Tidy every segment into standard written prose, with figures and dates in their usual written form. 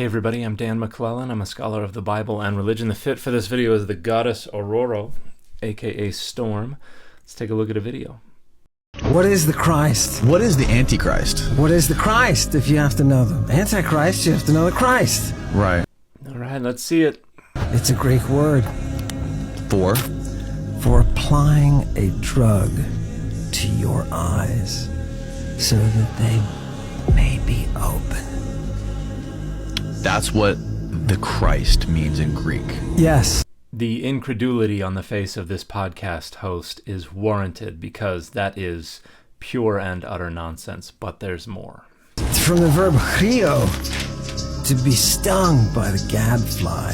Hey everybody, I'm Dan McClellan. I'm a scholar of the Bible and religion. The fit for this video is the goddess Aurora, aka Storm. Let's take a look at a video. What is the Christ? What is the Antichrist? What is the Christ? If you have to know the Antichrist, you have to know the Christ. Right. All right, let's see it. It's a Greek word For applying a drug to your eyes so that they may be open. That's what the Christ means in Greek. Yes. The incredulity on the face of this podcast host is warranted because that is pure and utter nonsense, but there's more. It's from the verb chrio, to be stung by the gadfly.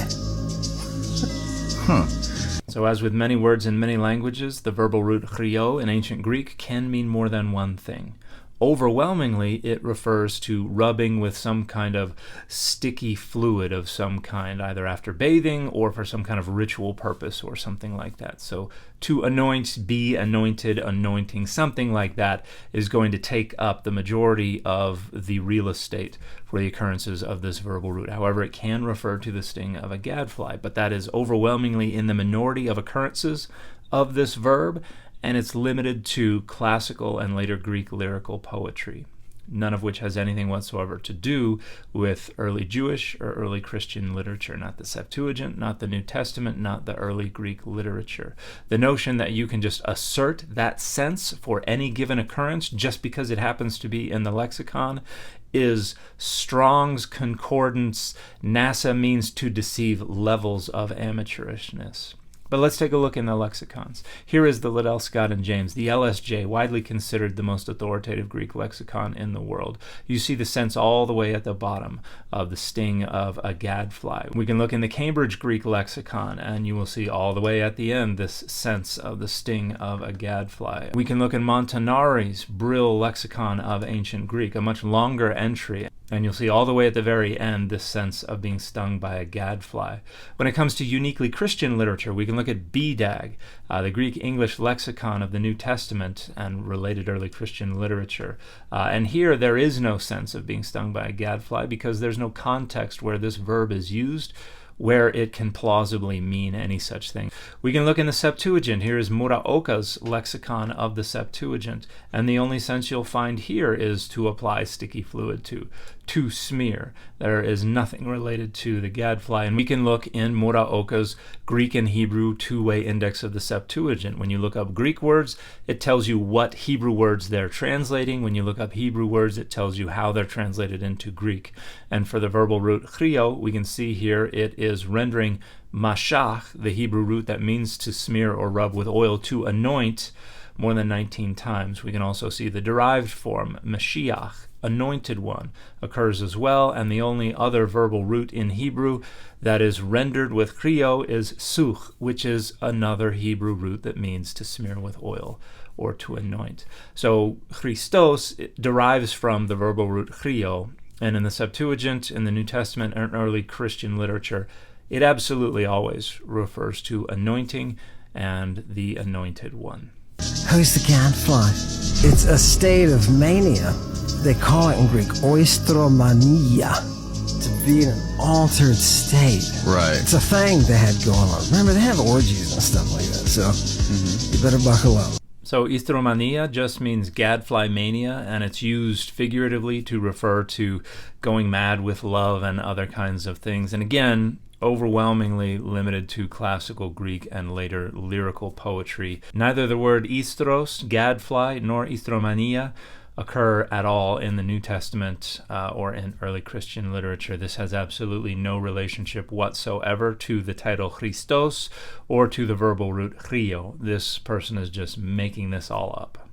So as with many words in many languages, the verbal root chrio in ancient Greek can mean more than one thing. Overwhelmingly, it refers to rubbing with some kind of sticky fluid of some kind, either after bathing or for some kind of ritual purpose or something like that. So to anoint, be anointed, anointing, something like that is going to take up the majority of the real estate for the occurrences of this verbal root. However, it can refer to the sting of a gadfly, but that is overwhelmingly in the minority of occurrences of this verb, and it's limited to classical and later Greek lyrical poetry, none of which has anything whatsoever to do with early Jewish or early Christian literature, not the Septuagint, not the New Testament, not the early Greek literature. The notion that you can just assert that sense for any given occurrence just because it happens to be in the lexicon is Strong's Concordance, NASA means to deceive levels of amateurishness. But let's take a look in the lexicons. Here is the Liddell, Scott, and James, the LSJ, widely considered the most authoritative Greek lexicon in the world. You see the sense all the way at the bottom of the sting of a gadfly. We can look in the Cambridge Greek lexicon, and you will see all the way at the end this sense of the sting of a gadfly. We can look in Montanari's Brill lexicon of ancient Greek, a much longer entry, and you'll see all the way at the very end this sense of being stung by a gadfly. When it comes to uniquely Christian literature, we can look at BDAG, the Greek-English lexicon of the New Testament and related early Christian literature. And here there is no sense of being stung by a gadfly because there's no context where this verb is used where it can plausibly mean any such thing. We can look in the Septuagint. Here is Muraoka's lexicon of the Septuagint, and the only sense you'll find here is to apply sticky fluid to smear. There is nothing related to the gadfly. And we can look in Muraoka's Greek and Hebrew two-way index of the Septuagint. When you look up Greek words, it tells you what Hebrew words they're translating. When you look up Hebrew words, it tells you how they're translated into Greek. And for the verbal root chrio, we can see here it is rendering mashach, the Hebrew root that means to smear or rub with oil, to anoint, more than 19 times. We can also see the derived form, Mashiach, anointed one, occurs as well, and the only other verbal root in Hebrew that is rendered with chrio is such, which is another Hebrew root that means to smear with oil or to anoint. So Christos derives from the verbal root chrio, and in the Septuagint, in the New Testament, and early Christian literature, it absolutely always refers to anointing and the anointed one. Who's the gadfly? It's a state of mania. They call it in Greek oistromania, to be in an altered state. Right. It's a thing they had going on. Remember, they have orgies and stuff like that, so you better buckle up. So oistromania just means gadfly mania, and it's used figuratively to refer to going mad with love and other kinds of things. And again, overwhelmingly limited to classical Greek and later lyrical poetry. Neither the word istros, gadfly, nor oistromania occur at all in the New Testament or in early Christian literature. This has absolutely no relationship whatsoever to the title Christos or to the verbal root chrio. This person is just making this all up.